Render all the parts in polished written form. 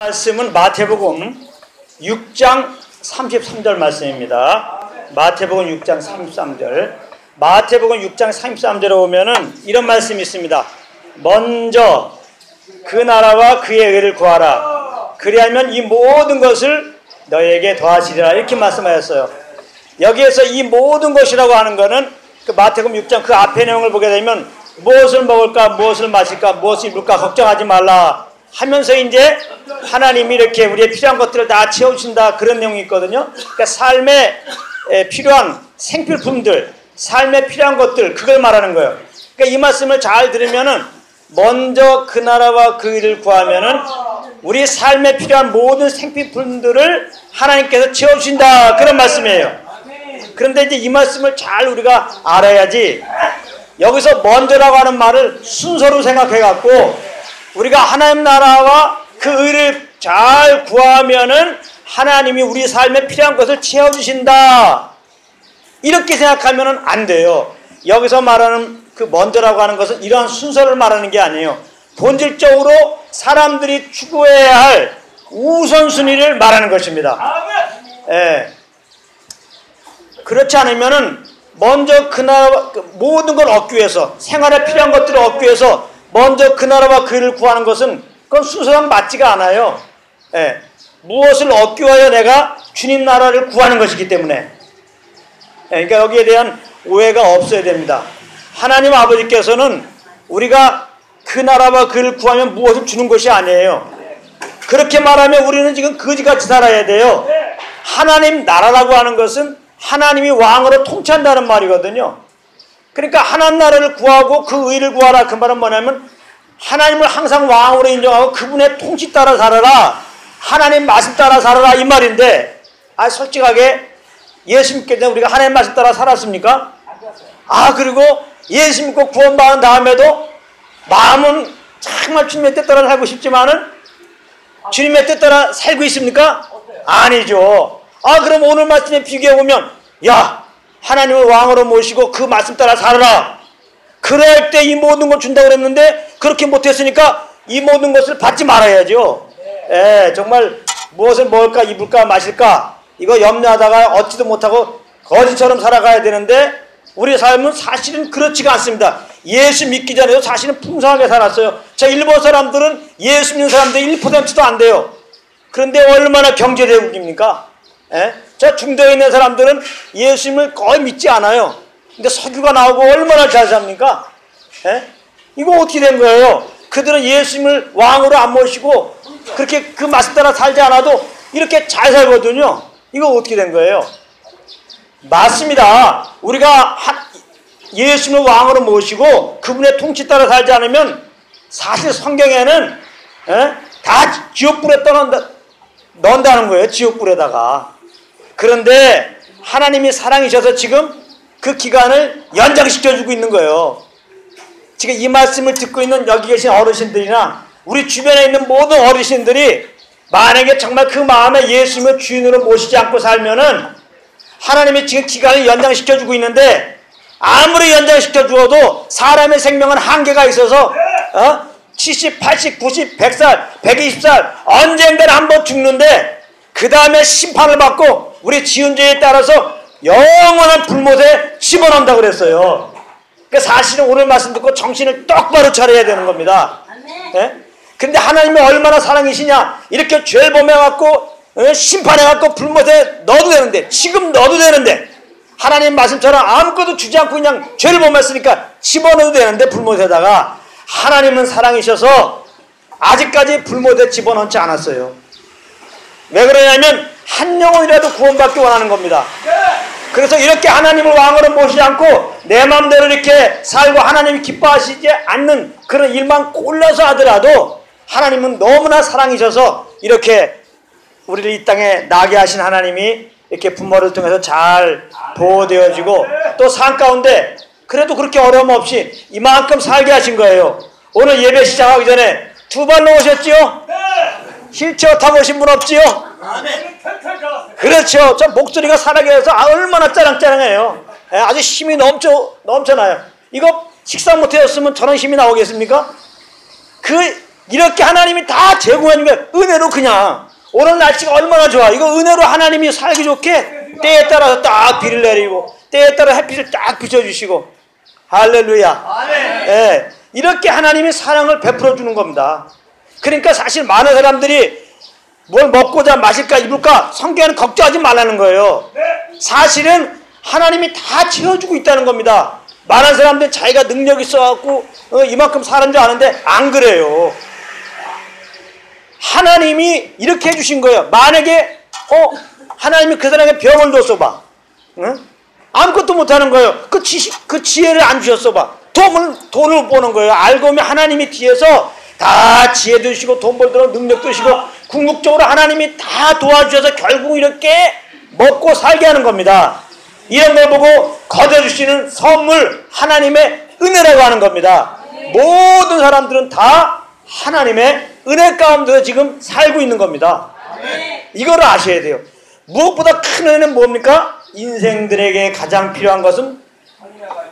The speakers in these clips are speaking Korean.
말씀은 마태복음 6장 33절 말씀입니다. 마태복음 6장 33절. 마태복음 6장 33절에 보면은 이런 말씀이 있습니다. 먼저 그 나라와 그의 의를 구하라. 그리하면 이 모든 것을 너에게 더하시리라. 이렇게 말씀하셨어요. 여기에서 이 모든 것이라고 하는 것은 그 마태복음 6장 그 앞의 내용을 보게 되면 무엇을 먹을까, 무엇을 마실까, 무엇을 입을까 걱정하지 말라 하면서 이제 하나님이 이렇게 우리의 필요한 것들을 다 채워주신다, 그런 내용이 있거든요. 그러니까 삶에 필요한 생필품들, 삶에 필요한 것들, 그걸 말하는 거예요. 그러니까 이 말씀을 잘 들으면은 먼저 그 나라와 그 일을 구하면은 우리 삶에 필요한 모든 생필품들을 하나님께서 채워주신다, 그런 말씀이에요. 그런데 이제 이 말씀을 잘 우리가 알아야지, 여기서 먼저라고 하는 말을 순서로 생각해 갖고 우리가 하나님 나라와 그 의를 잘 구하면은 하나님이 우리 삶에 필요한 것을 채워주신다, 이렇게 생각하면은 안 돼요. 여기서 말하는 그 먼저라고 하는 것은 이러한 순서를 말하는 게 아니에요. 본질적으로 사람들이 추구해야 할 우선순위를 말하는 것입니다. 예. 그렇지 않으면은 먼저 그 나라 모든 걸 얻기 위해서, 생활에 필요한 것들을 얻기 위해서 먼저 그 나라와 그 일을 구하는 것은 그건 순서랑 맞지가 않아요. 예. 무엇을 얻기 위하여 내가 주님 나라를 구하는 것이기 때문에. 예. 그러니까 여기에 대한 오해가 없어야 됩니다. 하나님 아버지께서는 우리가 그 나라와 그 일을 구하면 무엇을 주는 것이 아니에요. 그렇게 말하면 우리는 지금 거지같이 살아야 돼요. 하나님 나라라고 하는 것은 하나님이 왕으로 통치한다는 말이거든요. 그러니까 하나님 나라를 구하고 그 의를 구하라, 그 말은 뭐냐면 하나님을 항상 왕으로 인정하고 그분의 통치 따라 살아라, 하나님 말씀 따라 살아라, 이 말인데, 솔직하게 예수 믿기 전에 우리가 하나님 말씀 따라 살았습니까? 그리고 예수 믿고 구원받은 다음에도 마음은 정말 주님의 뜻 따라 살고 싶지만은 주님의 뜻 따라 살고 있습니까? 아니죠. 그럼 오늘 말씀에 비교해보면, 야, 하나님을 왕으로 모시고 그 말씀 따라 살아라, 그래야 할 때 이 모든 걸 준다고 그랬는데 그렇게 못했으니까 이 모든 것을 받지 말아야죠. 정말 무엇을 먹을까, 입을까, 마실까, 이거 염려하다가 얻지도 못하고 거지처럼 살아가야 되는데 우리 삶은 사실은 그렇지가 않습니다. 예수 믿기 전에도 사실은 풍성하게 살았어요. 저 일본 사람들은 예수 믿는 사람들 1%도 안 돼요. 그런데 얼마나 경제대국입니까? 저 중도에 있는 사람들은 예수님을 거의 믿지 않아요. 근데 석유가 나오고 얼마나 잘 삽니까? 이거 어떻게 된 거예요? 그들은 예수님을 왕으로 안 모시고 그렇게 그 말씀 따라 살지 않아도 이렇게 잘 살거든요. 이거 어떻게 된 거예요? 맞습니다. 우리가 예수님을 왕으로 모시고 그분의 통치 따라 살지 않으면 사실 성경에는 다 지옥불에 넣는다는 거예요. 지옥불에다가. 그런데 하나님이 사랑이셔서 지금 그 기간을 연장시켜주고 있는 거예요. 지금 이 말씀을 듣고 있는 여기 계신 어르신들이나 우리 주변에 있는 모든 어르신들이 만약에 정말 그 마음에 예수님을 주인으로 모시지 않고 살면은 하나님이 지금 기간을 연장시켜주고 있는데, 아무리 연장시켜주어도 사람의 생명은 한계가 있어서 70, 80, 90, 100살, 120살 언젠가는 한번 죽는데 그 다음에 심판을 받고 우리 지은 죄에 따라서 영원한 불못에 집어넣는다고 그랬어요. 그러니까 사실은 오늘 말씀 듣고 정신을 똑바로 차려야 되는 겁니다. 그런데 하나님이 얼마나 사랑이시냐, 이렇게 죄를 범해갖고 심판해갖고 불못에 넣어도 되는데, 지금 넣어도 되는데, 하나님 말씀처럼 아무것도 주지 않고 그냥 죄를 범했으니까 집어넣어도 되는데 불못에다가, 하나님은 사랑이셔서 아직까지 불못에 집어넣지 않았어요. 왜 그러냐면 한 영혼이라도 구원받기 원하는 겁니다. 그래서 이렇게 하나님을 왕으로 모시지 않고 내 마음대로 이렇게 살고 하나님이 기뻐하시지 않는 그런 일만 골라서 하더라도 하나님은 너무나 사랑이셔서 이렇게 우리를 이 땅에 나게 하신 하나님이 이렇게 부모를 통해서 잘 보호되어지고 또 삶 가운데 그래도 그렇게 어려움 없이 이만큼 살게 하신 거예요. 오늘 예배 시작하기 전에 두 발로 오셨지요? 휠체어 타고 오신 분 없지요? 그렇죠. 저 목소리가 살아계셔서 얼마나 짜랑짜랑해요. 아주 힘이 넘쳐나요. 이거 식사 못하셨으면 저런 힘이 나오겠습니까? 그 이렇게 하나님이 다 제공해 준 거예요. 은혜로 그냥. 오늘 날씨가 얼마나 좋아. 이거 은혜로 하나님이 살기 좋게 때에 따라서 딱 비를 내리고 때에 따라 햇빛을 딱 비춰주시고 할렐루야. 예, 이렇게 하나님이 사랑을 베풀어 주는 겁니다. 그러니까 사실 많은 사람들이 뭘 먹고자 마실까 입을까 성경에는 걱정하지 말라는 거예요. 사실은 하나님이 다 채워주고 있다는 겁니다. 많은 사람들은 자기가 능력이 있어갖고 이만큼 사는 줄 아는데 안 그래요. 하나님이 이렇게 해주신 거예요. 만약에 하나님이 그 사람에게 병을 줬어 봐. 응? 아무것도 못하는 거예요. 그 지혜를 안 주셨어 봐. 돈을 보는 거예요. 알고 보면 하나님이 뒤에서 다 지혜도 주시고 돈 벌도록 능력도 주시고 궁극적으로 하나님이 다 도와주셔서 결국 이렇게 먹고 살게 하는 겁니다. 이런 걸 보고 거둬주시는 선물 하나님의 은혜라고 하는 겁니다. 모든 사람들은 다 하나님의 은혜 가운데 지금 살고 있는 겁니다. 이거를 아셔야 돼요. 무엇보다 큰 은혜는 뭡니까? 인생들에게 가장 필요한 것은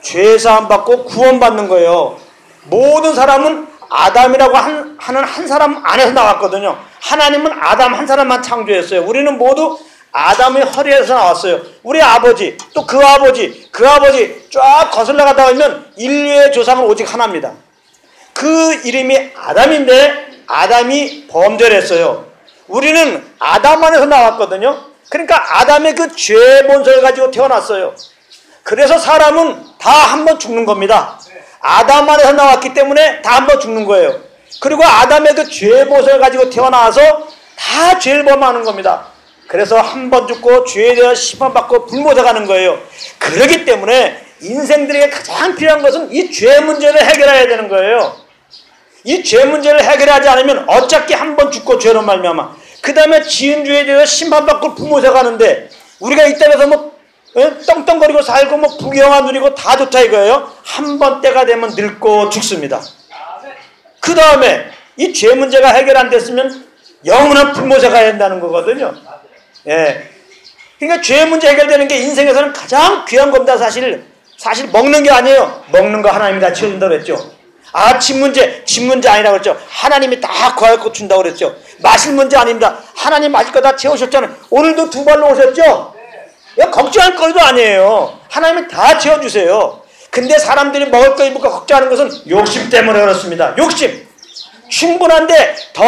죄사함 받고 구원받는 거예요. 모든 사람은 아담이라고 하는 한 사람 안에서 나왔거든요. 하나님은 아담 한 사람만 창조했어요. 우리는 모두 아담의 허리에서 나왔어요. 우리 아버지, 또 그 아버지 쫙 거슬러 가다 보면 인류의 조상은 오직 하나입니다. 그 이름이 아담인데 아담이 범죄를 했어요. 우리는 아담 안에서 나왔거든요. 그러니까 아담의 그 죄의 본성을 가지고 태어났어요. 그래서 사람은 다 한 번 죽는 겁니다. 아담 안에서 나왔기 때문에 다 한 번 죽는 거예요. 그리고 아담의 그 죄의 본성을 가지고 태어나서 다 죄를 범하는 겁니다. 그래서 한 번 죽고 죄에 대한 심판받고 불모자 가는 거예요. 그렇기 때문에 인생들에게 가장 필요한 것은 이 죄 문제를 해결해야 되는 거예요. 이 죄 문제를 해결하지 않으면 어차피 한 번 죽고 죄로 말미암아 그 다음에 지은 죄에 대해서 심판받고 불모자 가는데 우리가 이 땅에서 뭐 떵떵거리고 살고 뭐 부귀영화 누리고 다 좋다 이거예요. 한 번 때가 되면 늙고 죽습니다. 그 다음에 이 죄 문제가 해결 안 됐으면 영원한 불모자 가야 한다는 거거든요. 예. 그러니까 죄 문제 해결되는 게 인생에서는 가장 귀한 겁니다. 사실 먹는 게 아니에요. 먹는 거 하나님이 다 채워준다고 그랬죠. 집 문제 아니라고 그랬죠. 하나님이 다 구하고 준다고 그랬죠. 마실 문제 아닙니다. 하나님 마실 거 다 채우셨잖아요. 오늘도 두 발로 오셨죠. 걱정할 거도 아니에요. 하나님이 다 채워주세요. 근데 사람들이 먹을 거 입을 거 걱정하는 것은 욕심 때문에 그렇습니다. 욕심. 충분한데 더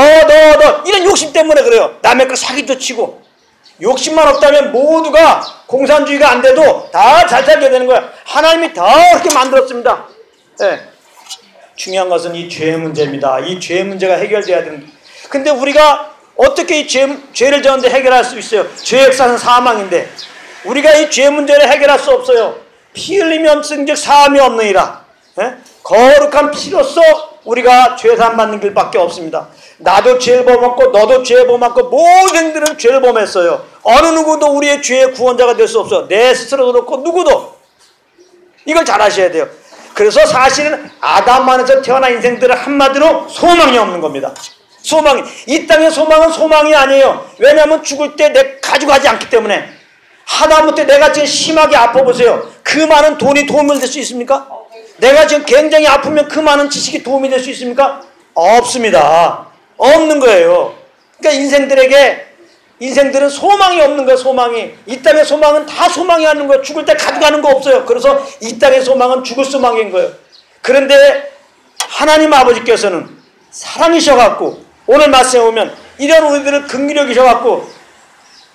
이런 욕심 때문에 그래요. 남의 거 사기도 치고. 욕심만 없다면 모두가 공산주의가 안 돼도 다 잘 살게 되는 거야. 하나님이 다 그렇게 만들었습니다. 네. 중요한 것은 이 죄 문제입니다. 이 죄 문제가 해결돼야 됩니다. 근데 우리가 어떻게 이 죄를 졌는데 해결할 수 있어요? 죄의 역사는 사망인데 우리가 이 죄 문제를 해결할 수 없어요. 피 흘림이 없은즉 사함이 없느니라. 네? 거룩한 피로써 우리가 죄사함 받는 길밖에 없습니다. 나도 죄를 범했고 너도 죄를 범했고 모든 이들은 죄를 범했어요. 어느 누구도 우리의 죄의 구원자가 될 수 없어. 내 스스로도 그렇고 누구도. 이걸 잘 아셔야 돼요. 그래서 사실은 아담 안에서 태어난 인생들은 한마디로 소망이 없는 겁니다. 이 땅의 소망은 소망이 아니에요. 왜냐하면 죽을 때 내 가지고 가지 않기 때문에. 하다못해 내가 지금 심하게 아파보세요. 그 많은 돈이 도움이 될 수 있습니까? 내가 지금 굉장히 아프면 그 많은 지식이 도움이 될 수 있습니까? 없습니다. 없는 거예요. 그러니까 인생들은 소망이 없는 거예요. 소망이. 이 땅의 소망은 다 소망이 하는 거예요. 죽을 때 가져가는 거 없어요. 그래서 이 땅의 소망은 죽을 소망인 거예요. 그런데 하나님 아버지께서는 사랑이셔갖고 오늘 말씀에 오면 이런 우리들을 긍휼력이셔갖고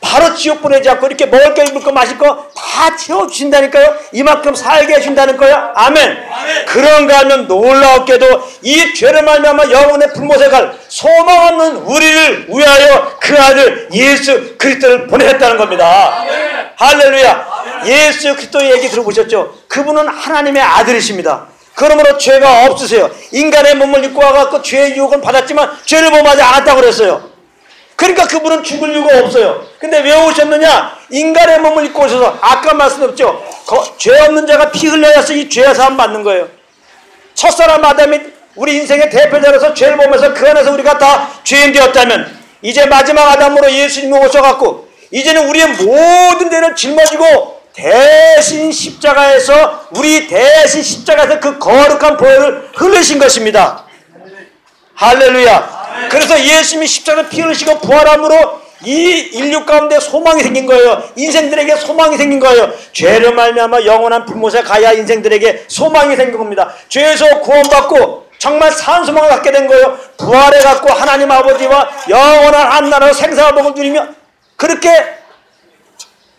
바로 지옥 보내지 않고 이렇게 먹을 거 입을 거 마실 거 다 채워주신다니까요. 이만큼 살게 해준다는 거예요. 아멘. 그런가 하면 놀라웠게도 이 죄를 말미암아 영혼의 불못에 갈 소망 없는 우리를 위하여 그 아들 예수 그리스도를 보내셨다는 겁니다. 아멘. 할렐루야. 예수 그리스도의 얘기 들어보셨죠? 그분은 하나님의 아들이십니다. 그러므로 죄가 없으세요. 인간의 몸을 입고 와갖고 죄의 유혹을 받았지만 죄를 범하지 않았다고 그랬어요. 그러니까 그분은 죽을 이유가 없어요. 근데 왜 오셨느냐? 인간의 몸을 입고 오셔서 아까 말씀드렸죠. 죄 없는 자가 피 흘려야서 이 죄의 사함 받는 거예요. 첫사람 아담이 우리 인생의 대표자로서 죄를 보면서 그 안에서 우리가 다 죄인 되었다면 이제 마지막 아담으로 예수님이 오셔갖고 이제는 우리의 모든 죄를 짊어지고 대신 십자가에서 그 거룩한 보혈을 흘리신 것입니다. 할렐루야. 그래서 예수님이 십자가에 피 흘리시고 부활함으로 이 인류 가운데 소망이 생긴 거예요. 인생들에게 소망이 생긴 거예요. 죄를 말미암아 영원한 불못에 가야 인생들에게 소망이 생긴 겁니다. 죄에서 구원받고 정말 산소망을 갖게 된 거예요. 부활해 갖고 하나님 아버지와 영원한 한 나라로 생사와 복을 누리며 그렇게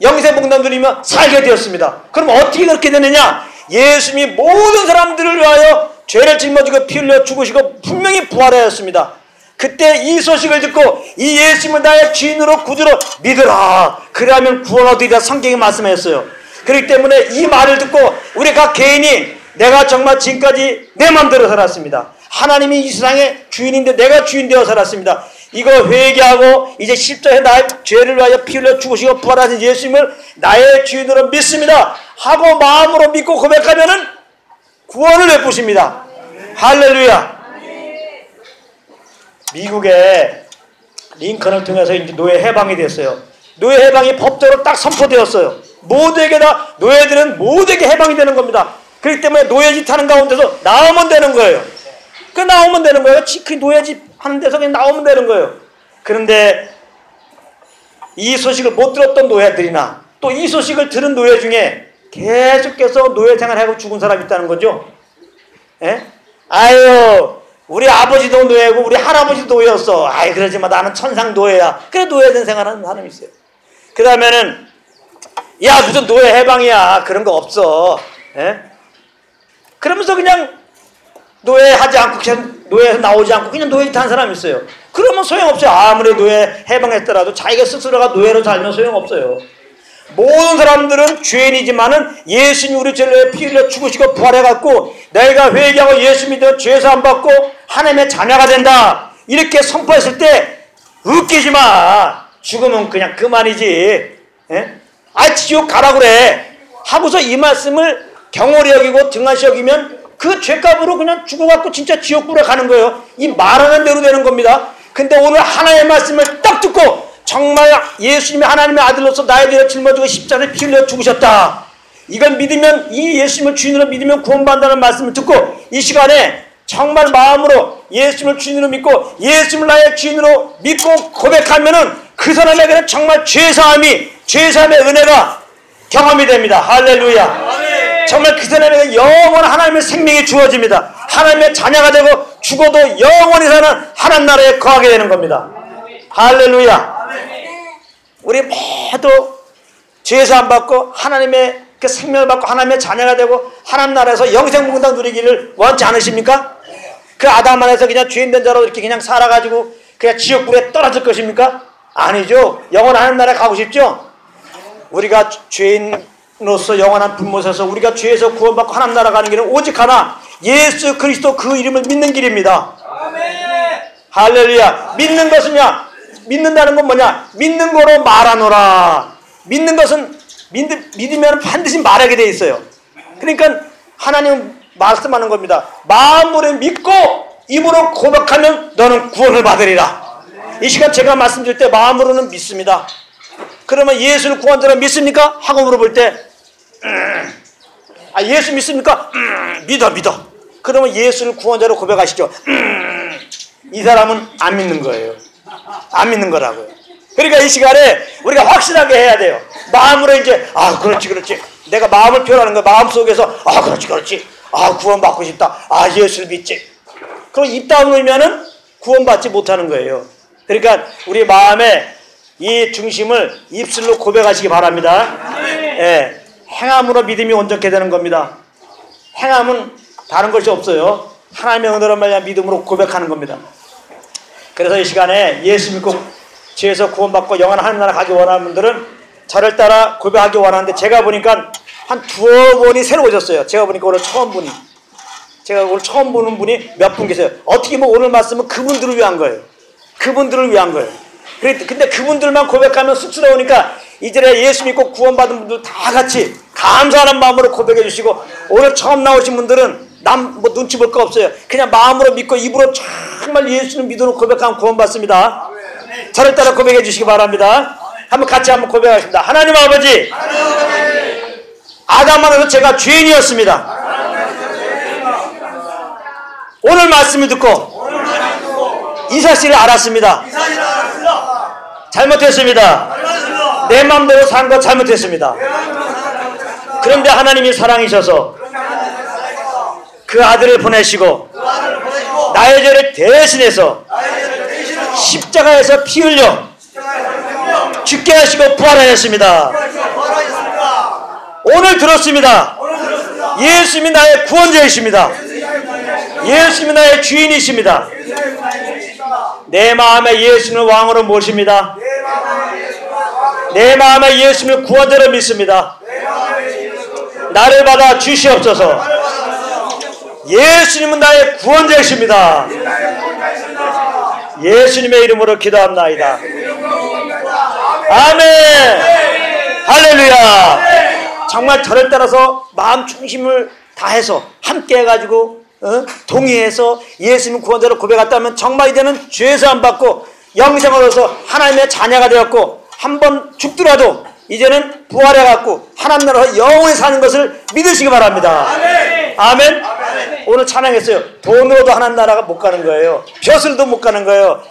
영생의 복을 누리며 살게 되었습니다. 그럼 어떻게 그렇게 되느냐? 예수님이 모든 사람들을 위하여 죄를 짊어지고 피 흘려 죽으시고 분명히 부활하였습니다. 그때 이 소식을 듣고 이 예수님을 나의 주인으로 구주로 믿으라. 그러면 구원 얻으리라 성경이 말씀하셨어요. 그렇기 때문에 이 말을 듣고 우리 각 개인이 내가 정말 지금까지 내 마음대로 살았습니다. 하나님이 이 세상의 주인인데 내가 주인 되어 살았습니다. 이거 회개하고 이제 십자가에 나의 죄를 위하여 피 흘려 죽으시고 부활하신 예수님을 나의 주인으로 믿습니다 하고 마음으로 믿고 고백하면은 구원을 베푸십니다. 할렐루야. 미국의 링컨을 통해서 이제 노예 해방이 됐어요. 노예 해방이 법대로 딱 선포되었어요. 모두에게 다 노예들은 모두에게 해방이 되는 겁니다. 그렇기 때문에 노예짓 하는 가운데서 나오면 되는 거예요. 그 나오면 되는 거예요. 그 노예짓 하는 데서 그냥 나오면 되는 거예요. 그런데 이 소식을 못 들었던 노예들이나 또 이 소식을 들은 노예 중에 계속해서 노예 생활하고 죽은 사람이 있다는 거죠. 예? 아유 우리 아버지도 노예고 우리 할아버지도 노예였어. 아이 그러지만 나는 천상 노예야. 그래 노예된 생활하는 사람이 있어요. 그 다음에는 야 무슨 노예 해방이야. 그런 거 없어. 예? 그러면서 그냥 노예하지 않고 그냥 노예에서 나오지 않고 그냥 노예 타는 사람이 있어요. 그러면 소용없어요. 아무리 노예 해방했더라도 자기가 스스로가 노예로 살면 소용없어요. 모든 사람들은 죄인이지만은 예수님이 우리 죄를 피 흘려 죽으시고 부활해갖고 내가 회개하고 예수 믿어 죄사함 받고 하나님의 자녀가 된다. 이렇게 선포했을 때 웃기지 마. 죽으면 그냥 그만이지. 예? 아 지옥 가라 그래. 하고서 이 말씀을 경홀히 여기고 등한시 여기면 그 죄값으로 그냥 죽어갖고 진짜 지옥불에 가는 거예요. 이 말하는 대로 되는 겁니다. 근데 오늘 하나님의 말씀을 딱 듣고 정말 예수님이 하나님의 아들로서 나의 죄를 짊어지고 십자가에 피 흘려 죽으셨다. 이걸 믿으면 이 예수님을 주인으로 믿으면 구원받는다는 말씀을 듣고 이 시간에 정말 마음으로 예수님을 주인으로 믿고 예수님을 나의 주인으로 믿고 고백하면은 그 사람에게는 정말 죄사함의 은혜가 경험이 됩니다. 할렐루야. 정말 그 사람에게 영원한 하나님의 생명이 주어집니다. 하나님의 자녀가 되고 죽어도 영원히 사는 하나님 나라에 거하게 되는 겁니다. 할렐루야. 우리 모두 죄사함 받고 하나님의 그 생명을 받고 하나님의 자녀가 되고 하나님 나라에서 영생복당 누리기를 원치 않으십니까? 그 아담 안에서 그냥 죄인된 자로 이렇게 그냥 살아가지고 그냥 지옥불에 떨어질 것입니까? 아니죠. 영원한 하나님 나라에 가고 싶죠? 우리가 죄인으로서 영원한 불못에서 우리가 죄에서 구원받고 하나님 나라 가는 길은 오직 하나 예수 그리스도 그 이름을 믿는 길입니다. 할렐루야. 믿는 것은요, 믿는다는 건 뭐냐? 믿는 거로 말하노라. 믿는 것은 믿으면 반드시 말하게 돼 있어요. 그러니까 하나님 말씀하는 겁니다. 마음으로 믿고 입으로 고백하면 너는 구원을 받으리라. 이 시간 제가 말씀드릴 때 마음으로는 믿습니다. 그러면 예수를 구원자로 믿습니까? 하고 물어볼 때 예수 믿습니까? 믿어. 그러면 예수를 구원자로 고백하시죠. 이 사람은 안 믿는 거예요. 안 믿는 거라고요. 그러니까 이 시간에 우리가 확실하게 해야 돼요. 마음으로 이제 그렇지 내가 마음을 표현하는 거야. 마음속에서 그렇지 구원받고 싶다. 예수를 믿지. 그럼 입 다물면은 구원받지 못하는 거예요. 그러니까 우리 마음에 이 중심을 입술로 고백하시기 바랍니다. 예, 행함으로 믿음이 온전케 되는 겁니다. 행함은 다른 것이 없어요. 하나님의 은혜로 말미암아 믿음으로 고백하는 겁니다. 그래서 이 시간에 예수 믿고 죄에서 구원받고 영원한 하나님 나라 가기 원하는 분들은 저를 따라 고백하기 원하는데 제가 보니까 한 두어 분이 새로 오셨어요. 제가 보니까 오늘 처음 보는 분이 몇 분 계세요. 어떻게 보면 오늘 말씀은 그분들을 위한 거예요. 그분들을 위한 거예요. 근데 그분들만 고백하면 쑥스러우니까 이전에 예수 믿고 구원받은 분들 다 같이 감사하는 마음으로 고백해 주시고 오늘 처음 나오신 분들은 남 눈치 볼 거 없어요. 그냥 마음으로 믿고 입으로 정말 예수를 믿으러 고백하면 구원받습니다. 저를 따라 고백해 주시기 바랍니다. 같이 한번 고백하겠습니다. 하나님 아버지, 아담 안에서 제가 죄인이었습니다. 오늘 말씀을 듣고 이 사실을 알았습니다. 잘못했습니다. 내 마음대로 산 것 잘못했습니다. 그런데 하나님이 사랑이셔서 그 아들을 보내시고 나의 죄를 대신해서 십자가에서 피 흘려 죽게 하시고 부활하셨습니다. 오늘 들었습니다. 예수님이 나의 구원자이십니다. 예수님이 나의 주인이십니다. 내 마음에 예수님을 왕으로 모십니다. 내 마음에 예수님을 구원자로 믿습니다. 나를 받아 주시옵소서. 예수님은 나의 구원자이십니다. 예수님의 이름으로 기도합나이다. 아멘. 할렐루야. 정말 저를 따라서 마음 중심을 다해서 함께 해가지고 동의해서 예수님 구원자로 고백했다면 정말 이제는 죄사함 받고 영생을 얻어서 하나님의 자녀가 되었고 한번 죽더라도 이제는 부활해갖고 하나님 나라에서 영원히 사는 것을 믿으시기 바랍니다. 아멘. 아멘. 오늘 찬양했어요. 돈으로도 하나님 나라가 못 가는 거예요. 벼슬도 못 가는 거예요.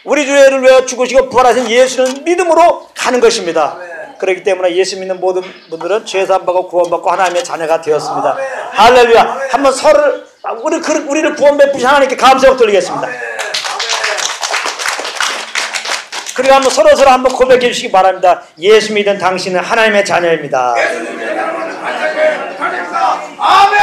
우리 죄를 위하여 죽으시고 부활하신 예수는 믿음으로 가는 것입니다. 그렇기 때문에 예수 믿는 모든 분들은 죄사함 받고 구원받고 하나님의 자녀가 되었습니다. 할렐루야. 한번 서로를 우리를 구원 베푸신 하나님께 감사를 돌리겠습니다. 그리고 한번 서로 한번 고백해 주시기 바랍니다. 예수 믿은 당신은 하나님의 자녀입니다. 아멘.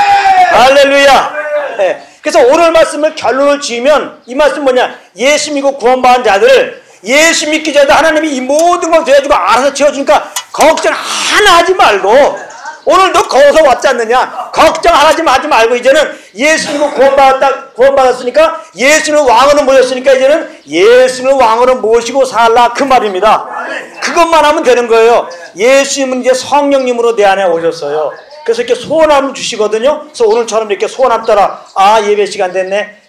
할렐루야. 네. 그래서 오늘 말씀을 결론을 지으면 이 말씀 뭐냐? 예수 믿고 구원받은 자들을 예수 믿기 전에 하나님이 이 모든 걸 도와주고 알아서 지어주니까 걱정 하나 하지 말고 오늘도 거기서 왔지 않느냐? 걱정 하지 말고 이제는 예수 믿고 구원받았으니까 예수는 왕으로 모셨으니까 이제는 예수는 왕으로 모시고 살라 그 말입니다. 그것만 하면 되는 거예요. 예수님은 이제 성령님으로 내 안에 오셨어요. 그래서 이렇게 소원함을 주시거든요. 그래서 오늘처럼 이렇게 소원함 따라 예배 시간 됐네.